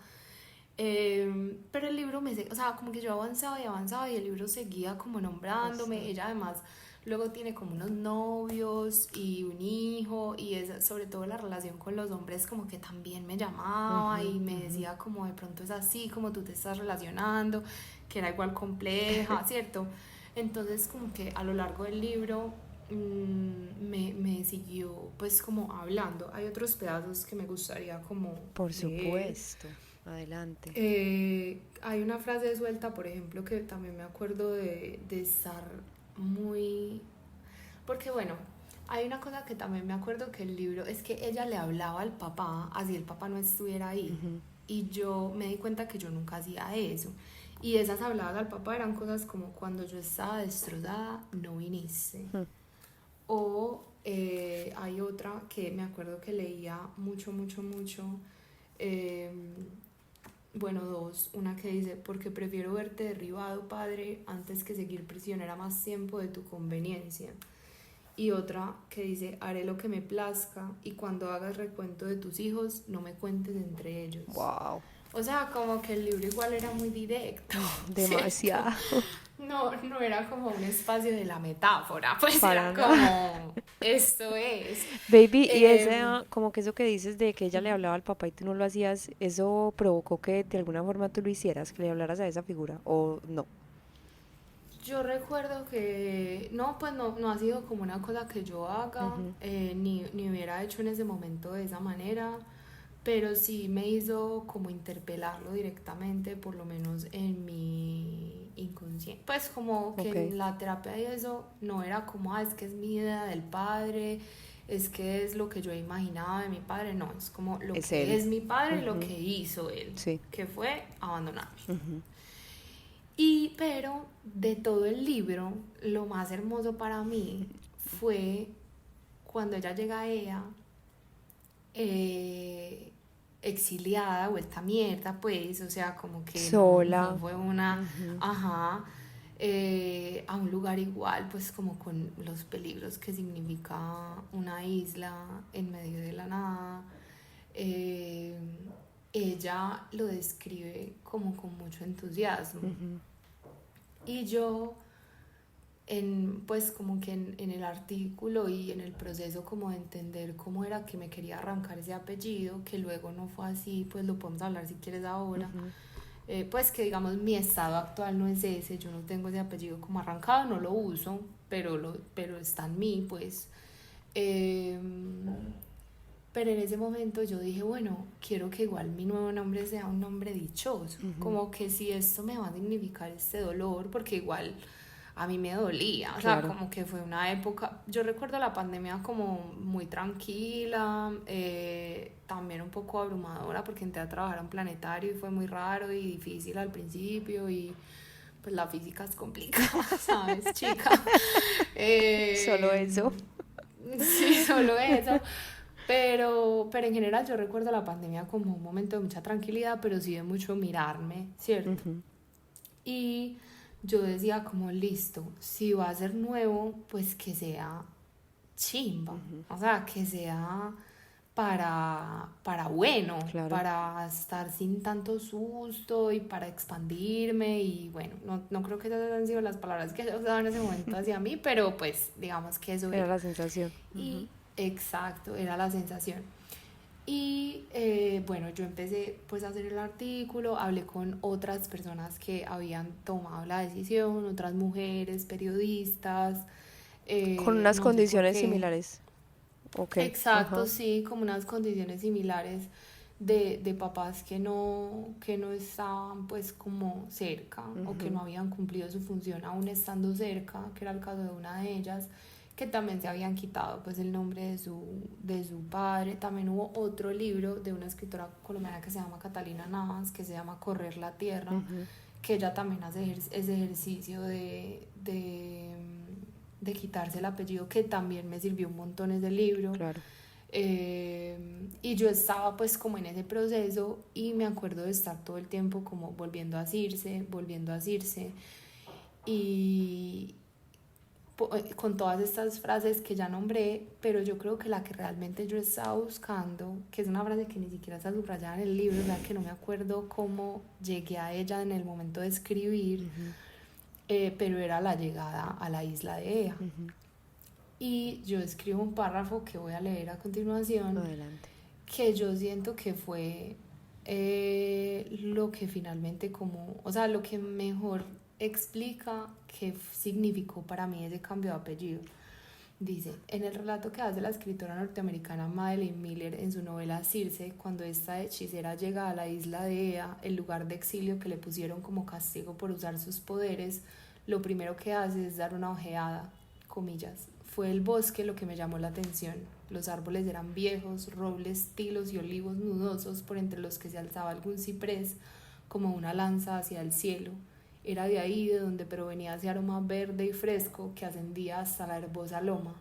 B: Pero el libro o sea, como que yo avanzaba y avanzaba y el libro seguía como nombrándome.
A: Bastante.
B: Ella además luego tiene como unos novios y un hijo, y sobre todo la relación con los hombres como que también me llamaba y me decía como de pronto es así como tú te estás relacionando, que era igual compleja, ¿cierto? Entonces como que a lo largo del libro me siguió pues como hablando. Hay otros pedazos que me gustaría como
A: Por
B: leer.
A: supuesto. Adelante.
B: Hay una frase suelta, por ejemplo, que también me acuerdo de estar muy... Porque bueno, hay una cosa que también me acuerdo que el libro es que ella le hablaba al papá, así el papá no estuviera ahí. Y yo me di cuenta que yo nunca hacía eso. Y esas habladas al papá eran cosas como cuando yo estaba destrozada, no viniste. O hay otra que me acuerdo que leía mucho, mucho, mucho. Eh, bueno, dos. Una que dice, porque prefiero verte derribado, padre, antes que seguir prisionera más tiempo de tu conveniencia. Y otra que dice, haré lo que me plazca y cuando hagas recuento de tus hijos, no me cuentes entre ellos.
A: Wow.
B: O sea, como que el libro igual era muy directo, ¿cierto?
A: Demasiado.
B: No era como un espacio de la metáfora, pues
A: Para
B: era
A: nada.
B: como, esto es.
A: Baby, y ese,
B: Eh,
A: como que eso que dices de que ella le hablaba al papá y tú no lo hacías, ¿eso provocó que de alguna forma tú lo hicieras, que le hablaras a esa figura? ¿O no?
B: yo recuerdo que, no, pues no ha sido como una cosa que yo haga, ni hubiera hecho en ese momento de esa manera, pero sí me hizo como interpelarlo directamente, por lo menos en mi inconsciente. Pues como que
A: Ok.
B: en la terapia y eso no era como, es que es mi idea del padre, es que es lo que yo he imaginado de mi padre, no, es como lo
A: Es
B: que
A: él.
B: es mi padre y lo que hizo él,
A: Sí.
B: que fue abandonarme. Pero de todo el libro, lo más hermoso para mí fue cuando ella llega a ella, eh, exiliada, vuelta a mierda, pues, o sea, como que no
A: Sola.
B: fue ajá, a un lugar igual, pues como con los peligros que significa una isla en medio de la nada. Eh, Ella lo describe como con mucho entusiasmo. Y yo, pues como que en el artículo y en el proceso como de entender cómo era que me quería arrancar ese apellido, que luego no fue así, pues lo podemos hablar si quieres ahora. Pues que digamos mi estado actual no es ese, yo no tengo ese apellido como arrancado, no lo uso, pero está en mí, pues. Eh, pero en ese momento yo dije, bueno, quiero que igual mi nuevo nombre sea un nombre dichoso, como que si esto me va a significar este dolor, porque igual a mí me dolía, o sea,
A: Claro.
B: como que fue una época, yo recuerdo la pandemia como muy tranquila, también un poco abrumadora, porque entré a trabajar a un planetario y fue muy raro y difícil al principio, y pues la física es complicada, ¿sabes, chica?
A: Solo
B: Eh,
A: eso.
B: sí, solo eso. Pero en general yo recuerdo la pandemia como un momento de mucha tranquilidad, pero sí de mucho mirarme, ¿cierto? Y yo decía como, listo, si va a ser nuevo, pues que sea chimba, o sea, que sea para bueno,
A: Claro.
B: para estar sin tanto susto y para expandirme. Y bueno, no creo que esas han sido las palabras que yo usaba en ese momento hacia mí, pero pues digamos que eso
A: Era
B: era.
A: la sensación.
B: Y exacto, era la sensación. Y bueno, yo empecé pues a hacer el artículo, hablé con otras personas que habían tomado la decisión, otras mujeres, periodistas,
A: Con unas
B: no sé por
A: condiciones
B: qué.
A: similares. Ok,
B: Exacto,
A: ajá.
B: sí, como unas condiciones similares de papás que no estaban pues como cerca o que
A: Ujú.
B: no habían cumplido su función aún estando cerca, que era el caso de una de ellas, que también se habían quitado pues el nombre de su padre. También hubo otro libro de una escritora colombiana que se llama Catalina Navas, que se llama Correr la Tierra,
A: Ujú.
B: que ella también hace ese ejercicio de quitarse el apellido, que también me sirvió un montón ese libro.
A: Claro.
B: Y yo estaba pues como en ese proceso y me acuerdo de estar todo el tiempo como volviendo a asirse y con todas estas frases que ya nombré, pero yo creo que la que realmente yo estaba buscando, que es una frase que ni siquiera está subrayada en el libro, o sea que no me acuerdo cómo llegué a ella en el momento de escribir,
A: Ujú.
B: pero era la llegada a la isla de Ea.
A: Ujú.
B: Y yo escribo un párrafo que voy a leer a continuación,
A: Adelante.
B: que yo siento que fue lo que finalmente como, o sea, lo que mejor explica qué significó para mí ese cambio de apellido. Dice, en el relato que hace la escritora norteamericana Madeline Miller en su novela Circe, cuando esta hechicera llega a la isla de Ea, el lugar de exilio que le pusieron como castigo por usar sus poderes, lo primero que hace es dar una ojeada, comillas. Fue el bosque lo que me llamó la atención. Los árboles eran viejos, robles, tilos y olivos nudosos por entre los que se alzaba algún ciprés como una lanza hacia el cielo. Era de ahí de donde provenía ese aroma verde y fresco que ascendía hasta la herbosa loma.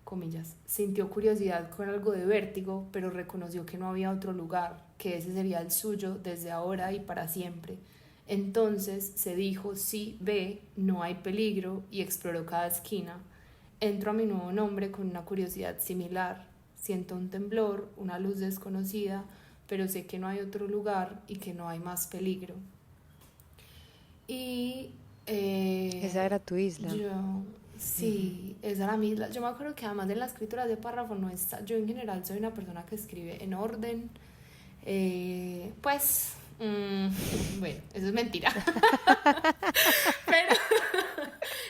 B: Comillas. Sintió curiosidad con algo de vértigo, pero reconoció que no había otro lugar, que ese sería el suyo desde ahora y para siempre. Entonces se dijo, sí, ve, no hay peligro, y exploró cada esquina. Entro a mi nuevo nombre con una curiosidad similar. Siento un temblor, una luz desconocida, pero sé que no hay otro lugar y que no hay más peligro. Y
A: Esa era tu isla.
B: yo, sí, esa era mi isla. Yo me acuerdo que además de la escritura de párrafo no está. Yo en general soy una persona que escribe en orden. Pues, bueno, eso es mentira. Pero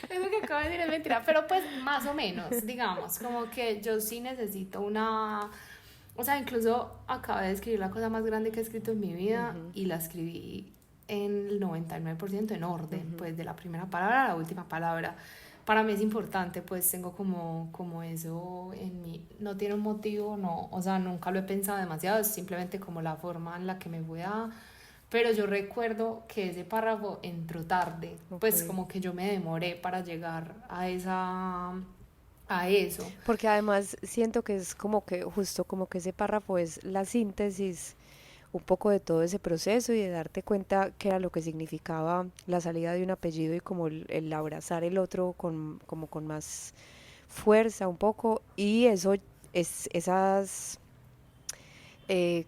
B: eso que acabo de decir es mentira. Pero pues más o menos, digamos, como que yo sí necesito una... O sea, incluso acabé de escribir la cosa más grande que he escrito en mi vida
A: Ujú.
B: y la escribí en el 99% en orden,
A: Ujú.
B: pues de la primera palabra a la última palabra. Para mí es importante, pues tengo como eso en mí. No tiene un motivo, no, o sea, nunca lo he pensado demasiado, es simplemente como la forma en la que me voy a... Pero yo recuerdo que ese párrafo entró tarde,
A: Ok.
B: pues como que yo me demoré para llegar a eso.
A: Porque además siento que es como que justo como que ese párrafo es la síntesis un poco de todo ese proceso y de darte cuenta qué era lo que significaba la salida de un apellido y como el abrazar el otro con, como con más fuerza un poco y eso es esas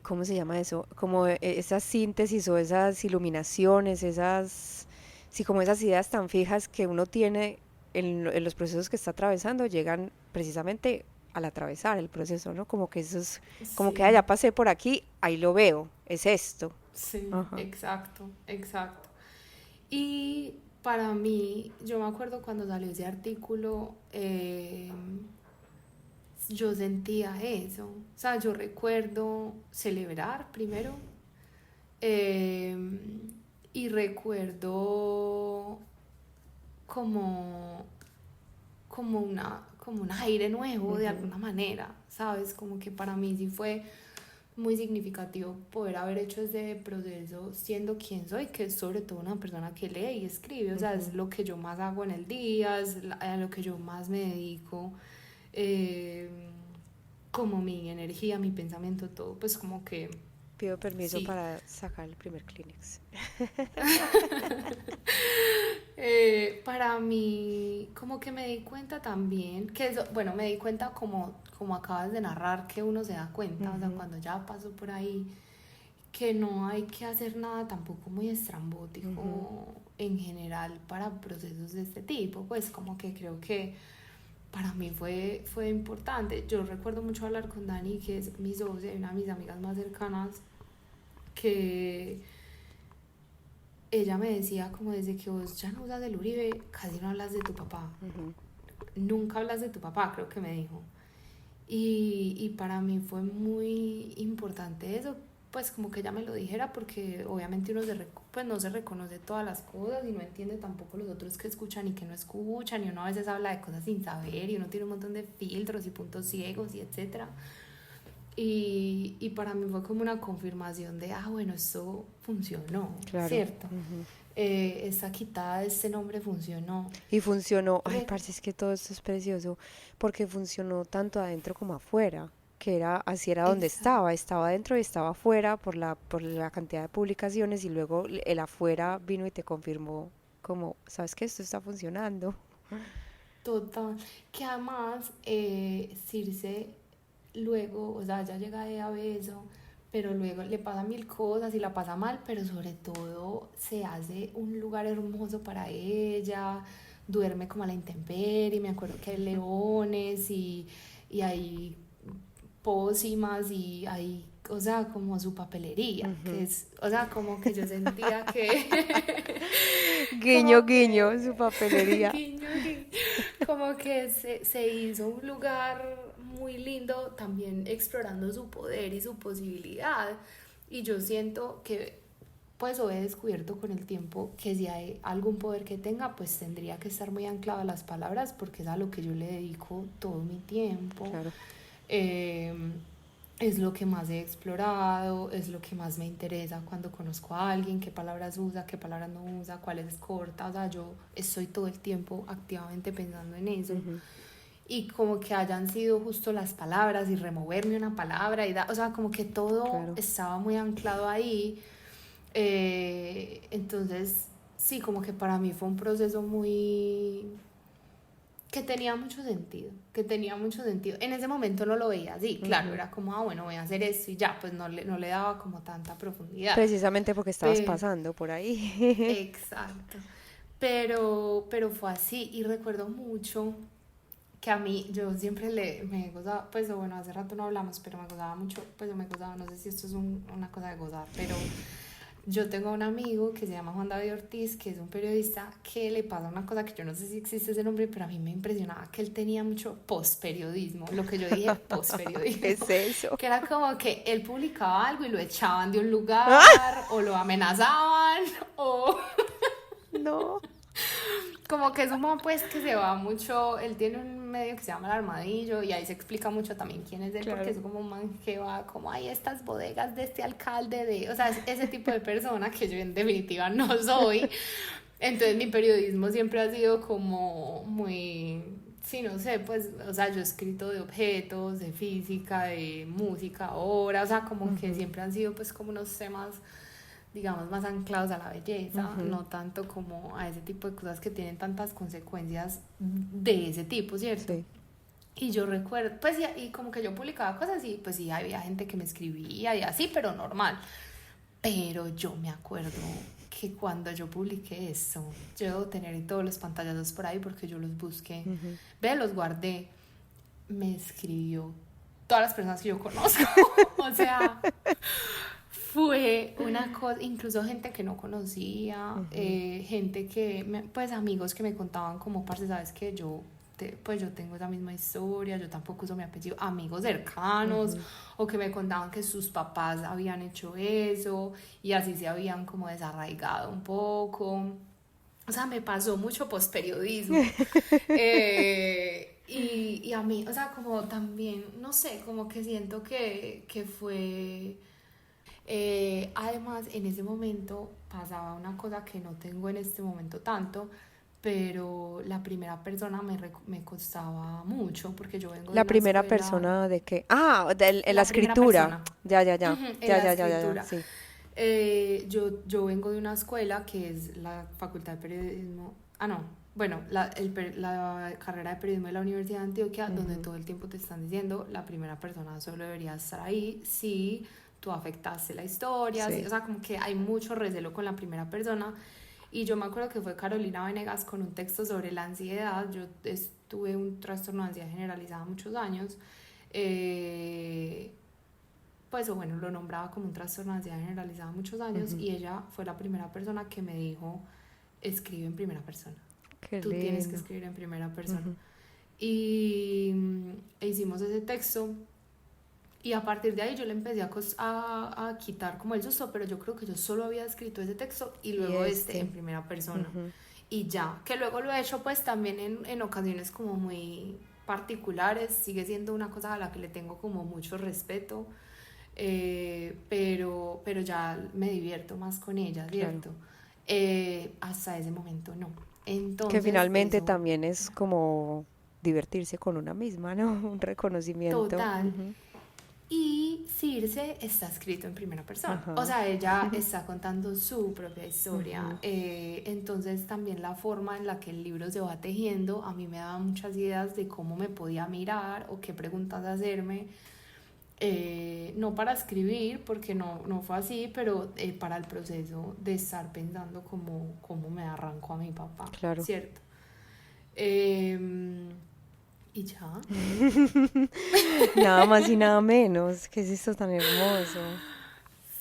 A: ¿cómo se llama eso? Como esas síntesis o esas iluminaciones, esas, sí, como esas ideas tan fijas que uno tiene en los procesos que está atravesando, llegan precisamente al atravesar el proceso, ¿no? Como que eso es, como que
B: Sí.
A: ya pasé por aquí, ahí lo veo, es esto.
B: Sí,
A: Ajá.
B: exacto, exacto. Y para mí, yo me acuerdo cuando salió ese artículo, yo sentía eso. O sea, yo recuerdo celebrar primero eh, y recuerdo como, como un aire nuevo de
A: Ujú.
B: alguna manera, ¿sabes? Como que para mí sí fue muy significativo poder haber hecho ese proceso siendo quien soy, que es sobre todo una persona que lee y escribe, o sea, es
A: Ujú.
B: lo que yo más hago en el día, es a lo que yo más me dedico, eh, como mi energía, mi pensamiento, todo, pues como que
A: Pido permiso
B: sí.
A: para sacar el primer Kleenex.
B: Para mí, como que me di cuenta también, que eso, bueno, me di cuenta como acabas de narrar, que uno se da cuenta, o sea,
A: Ujú.
B: cuando ya pasó por ahí, que no hay que hacer nada tampoco muy
A: Ujú.
B: estrambótico en general para procesos de este tipo, pues como que creo que para mí fue importante. Yo recuerdo mucho hablar con Dani, que es mi socia y una de mis amigas más cercanas, que ella me decía como desde que vos ya no usas el Uribe, casi no hablas de tu papá.
A: Ujú.
B: Nunca hablas de tu papá, creo que me dijo. Y para mí fue muy importante eso, pues como que ella me lo dijera, porque obviamente uno pues no se reconoce todas las cosas y no entiende tampoco los otros que escuchan y que no escuchan, y uno a veces habla de cosas sin saber y uno tiene un montón de filtros y puntos ciegos y etcétera. Y para mí fue como una confirmación de, bueno, esto funcionó,
A: Claro.
B: ¿cierto?
A: Ujú.
B: Esta quitada de este nombre funcionó.
A: Y funcionó, ay,
B: Re-
A: parce, es que todo esto es precioso, porque funcionó tanto adentro como afuera, que era, así era donde
B: Exacto.
A: estaba adentro y estaba afuera por la cantidad de publicaciones y luego el afuera vino y te confirmó como, sabes que esto está funcionando.
B: Total, que además Circe luego, o sea, ya llega a beso, pero luego le pasa mil cosas y la pasa mal, pero sobre todo se hace un lugar hermoso para ella, duerme como a la intemperie, me acuerdo que hay leones y hay pócimas y hay, o sea, como su papelería, que
A: Ujú.
B: es, o sea, como que yo sentía que,
A: Guiño,
B: como
A: guiño, su
B: que,
A: papelería.
B: guiño, guiño, como que se hizo un lugar muy lindo también explorando su poder y su posibilidad. Y yo siento que pues o he descubierto con el tiempo que si hay algún poder que tenga, pues tendría que estar muy anclado a las palabras, porque es a lo que yo le dedico todo mi tiempo.
A: Claro.
B: Eh, es lo que más he explorado, es lo que más me interesa cuando conozco a alguien, qué palabras usa, qué palabras no usa, cuáles corta, o sea, yo estoy todo el tiempo activamente pensando en eso.
A: Ujú.
B: Y como que hayan sido justo las palabras y removerme una palabra, o sea, como que todo
A: Claro.
B: estaba muy anclado ahí. Entonces, sí, como que para mí fue un proceso muy que tenía mucho sentido, que tenía mucho sentido. En ese momento no lo veía así, claro,
A: Ujú.
B: era como, bueno, voy a hacer esto y ya, pues no le daba como tanta profundidad.
A: Precisamente porque estabas
B: Pero,
A: pasando por ahí.
B: exacto. Pero fue así y recuerdo mucho que a mí, yo siempre me gozaba, pues bueno, hace rato no hablamos, pero me gozaba mucho, pues yo me gozaba, no sé si esto es una cosa de gozar, pero yo tengo un amigo que se llama Juan David Ortiz, que es un periodista, que le pasa una cosa que yo no sé si existe ese nombre, pero a mí me impresionaba que él tenía mucho postperiodismo, lo que yo dije
A: ¿Qué
B: postperiodismo,
A: es eso?
B: que era como que él publicaba algo y lo echaban de un
A: ¡Ah!
B: lugar, o lo amenazaban, o
A: No.
B: como que es un man pues que se va mucho, él tiene un medio que se llama El Armadillo y ahí se explica mucho también quién es él, porque
A: Claro.
B: es como un man que va como, hay estas bodegas de este alcalde de, o sea, es ese tipo de persona que yo en definitiva no soy. Entonces mi periodismo siempre ha sido como muy, sí, no sé, pues, o sea, yo he escrito de objetos, de física, de música, obra, o sea, como que
A: Ujú.
B: siempre han sido pues como unos temas digamos, más anclados a la belleza,
A: Ujú.
B: no tanto como a ese tipo de cosas que tienen tantas consecuencias de ese tipo, ¿cierto?
A: Sí.
B: Y yo recuerdo, pues, y como que yo publicaba cosas y pues sí, había gente que me escribía y así, pero normal. Pero yo me acuerdo que cuando yo publiqué eso, yo debo tener todos los pantallazos por ahí porque yo los busqué,
A: Ujú.
B: los guardé, me escribió todas las personas que yo conozco, o sea, fue una cosa, incluso gente que no conocía,
A: Ujú.
B: gente que, pues amigos que me contaban como, parce, sabes que pues yo tengo esa misma historia, yo tampoco uso mi apellido, amigos cercanos,
A: Ujú.
B: o que me contaban que sus papás habían hecho eso y así se habían como desarraigado un poco. O sea, me pasó mucho posperiodismo. Y a mí, o sea, como también, no sé, como que siento que fue además, en ese momento pasaba una cosa que no tengo en este momento tanto, pero la primera persona me costaba mucho porque yo vengo de
A: La
B: una
A: primera
B: escuela,
A: persona de que, la
B: la primera
A: escritura.
B: persona
A: Ya, ya, ya.
B: en
A: Ya,
B: la
A: ya, ya, ya, ya.
B: escritura.
A: Sí.
B: Yo vengo de una escuela que es la Facultad de Periodismo, no, bueno, la carrera de periodismo de la Universidad de Antioquia, donde
A: Ujú.
B: todo el tiempo te están diciendo la primera persona solo debería estar ahí si tú afectaste la historia,
A: Sí.
B: o sea, como que hay mucho recelo con la primera persona. Y yo me acuerdo que fue Carolina Venegas con un texto sobre la ansiedad. Yo tuve un trastorno de ansiedad generalizada muchos años, pues bueno, lo nombraba como un trastorno de ansiedad generalizada muchos años,
A: Ujú.
B: y ella fue la primera persona que me dijo, escribe en primera persona,
A: Qué
B: tú tienes que
A: lindo.
B: escribir en primera persona.
A: Ujú.
B: Y hicimos ese texto, y a partir de ahí yo le empecé a quitar como el susto, pero yo creo que yo solo había escrito ese texto y
A: Y
B: luego este en
A: este.
B: primera persona.
A: Ujú.
B: Y ya, que luego lo he hecho pues también en ocasiones como muy particulares, sigue siendo una cosa a la que le tengo como mucho respeto, pero ya me divierto más con ella,
A: Claro.
B: ¿cierto? Hasta ese momento no.
A: Que
B: Entonces,
A: finalmente
B: eso,
A: también es como divertirse con una misma, ¿no? Un reconocimiento.
B: total.
A: Ujú.
B: Y Circe está escrito en primera persona. O
A: Ajá.
B: sea, ella está contando su propia historia.
A: Ujú.
B: Entonces también la forma en la que el libro se va tejiendo a mí me daba muchas ideas de cómo me podía mirar o qué preguntas hacerme. No para escribir, porque no fue así, pero para el proceso de estar pensando cómo me arranco a mi papá,
A: Claro.
B: ¿cierto? Eh, y ya.
A: Nada más y nada menos. ¿Qué es esto tan hermoso?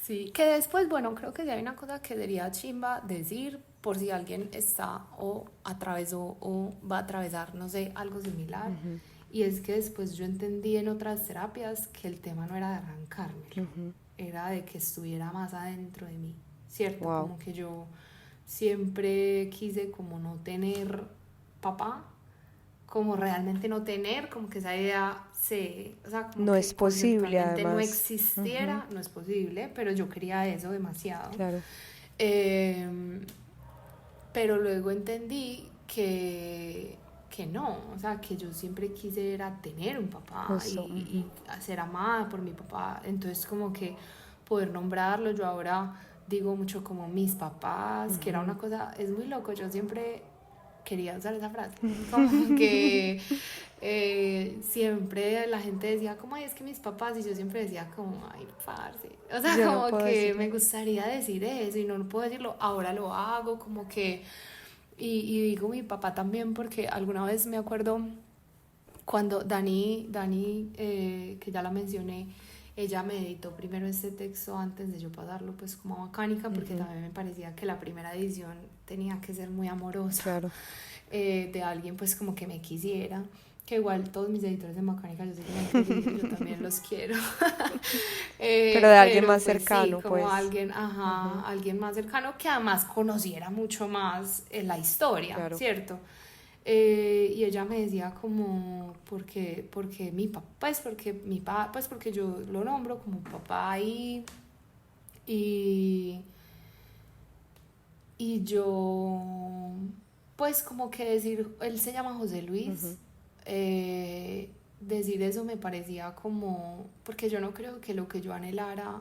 B: Sí, que después, bueno, creo que sí hay una cosa que sería chimba decir por si alguien está o atravesó o va a atravesar, no sé, algo similar.
A: Ujú.
B: Y es que después yo entendí en otras terapias que el tema no era de arrancármelo,
A: Ujú.
B: era de que estuviera más adentro de mí, ¿cierto?
A: Wow.
B: Como que yo siempre quise como no tener papá, como realmente no tener, como que esa idea o sea, como
A: No es
B: que
A: posible,
B: conceptualmente no
A: además. Ujú.
B: existiera, no es posible, pero yo quería eso demasiado.
A: Claro.
B: Eh, pero luego entendí que no, o sea, que yo siempre quise era tener un papá
A: Justo. Ujú.
B: y ser amada por mi papá, entonces como que poder nombrarlo, yo ahora digo mucho como mis papás, que era
A: Ujú.
B: una cosa, es muy loco, yo siempre quería usar esa frase, como que siempre la gente decía como, ay, es que mis papás, y yo siempre decía como, ay, parce, o sea,
A: Yo no
B: como
A: puedo
B: que
A: decirlo.
B: me gustaría decir eso y no puedo decirlo, ahora lo hago, como que, y digo mi papá también, porque alguna vez me acuerdo cuando Dani que ya la mencioné, ella me editó primero este texto antes de yo pasarlo pues como a Mecánica, porque
A: Ujú.
B: también me parecía que la primera edición tenía que ser muy amorosa,
A: Claro.
B: de alguien pues como que me quisiera, que igual todos mis editores de Mecánica yo sé que me han querido, yo también los quiero.
A: Pero de alguien
B: Pero
A: más
B: pues sí,
A: cercano,
B: como
A: pues.
B: alguien, ajá,
A: Ujú.
B: alguien más cercano que además conociera mucho más la historia,
A: Claro.
B: ¿cierto? Y ella me decía como, porque mi papá, pues porque yo lo nombro como papá y, y yo, pues como que decir, él se llama José
A: Ujú.
B: Luis, decir eso me parecía como, porque yo no creo que lo que yo anhelara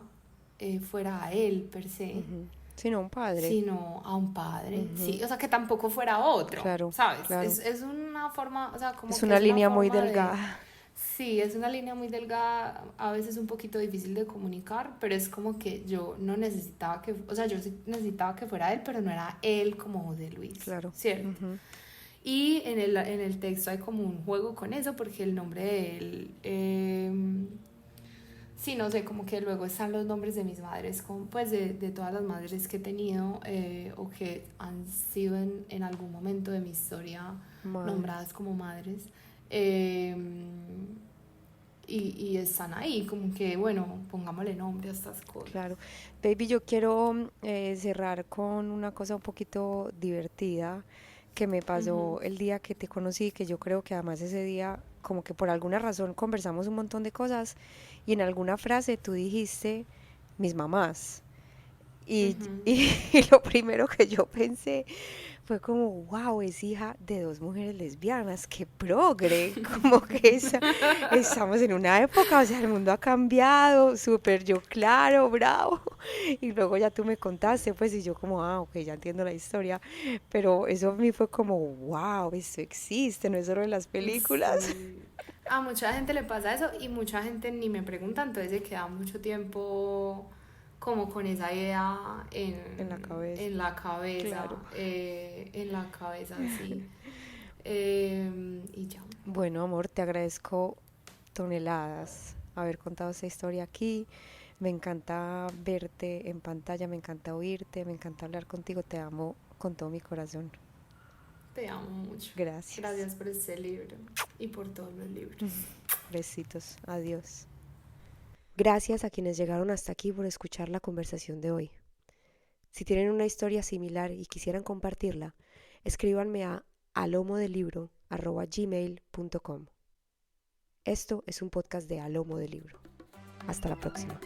B: fuera a él per se,
A: Ujú. Sino un padre.
B: sino a un padre,
A: Ujú.
B: sí, o sea, que tampoco fuera otro,
A: Claro,
B: ¿sabes?
A: claro.
B: Es una forma, o sea, como
A: Es
B: que
A: una
B: es una
A: línea muy
B: forma de,
A: delgada.
B: sí, es una línea muy delgada, a veces un poquito difícil de comunicar, pero es como que yo no necesitaba que, o sea, yo sí necesitaba que fuera él, pero no era él como José Luis,
A: Claro.
B: ¿cierto?
A: Ujú.
B: Y en el texto hay como un juego con eso, porque el nombre de él, sí, no sé, como que luego están los nombres de mis madres, como, pues de todas las madres que he tenido o que han sido en algún momento de mi historia
A: Madres.
B: nombradas como madres. Eh, y están ahí, como que, bueno, pongámosle nombre a estas cosas.
A: Claro. Baby, yo quiero cerrar con una cosa un poquito divertida que me
B: Ujú.
A: pasó el día que te conocí, que yo creo que además ese día, como que por alguna razón conversamos un montón de cosas y en alguna frase tú dijiste mis mamás.
B: Ujú.
A: Y lo primero que yo pensé fue como, wow, es hija de dos mujeres lesbianas, qué progre, como que estamos en una época, o sea, el mundo ha cambiado, súper yo, claro, bravo. Y luego ya tú me contaste, pues, y yo como, ah, ok, ya entiendo la historia, pero eso a mí fue como, wow, esto existe, no es solo en las películas.
B: Sí. A mucha gente le pasa eso y mucha gente ni me pregunta, entonces se queda mucho tiempo como con esa idea
A: En la cabeza,
B: en la cabeza,
A: claro.
B: sí. Y ya.
A: Bueno, amor, te agradezco toneladas haber contado esta historia aquí. Me encanta verte en pantalla, me encanta oírte, me encanta hablar contigo. Te amo con todo mi corazón.
B: Te amo mucho.
A: Gracias.
B: Gracias por este libro y por todos los libros.
A: Besitos. Adiós. Gracias a quienes llegaron hasta aquí por escuchar la conversación de hoy. Si tienen una historia similar y quisieran compartirla, escríbanme a alomodelibro@gmail.com. Esto es un podcast de Alomo del Libro. Hasta la próxima.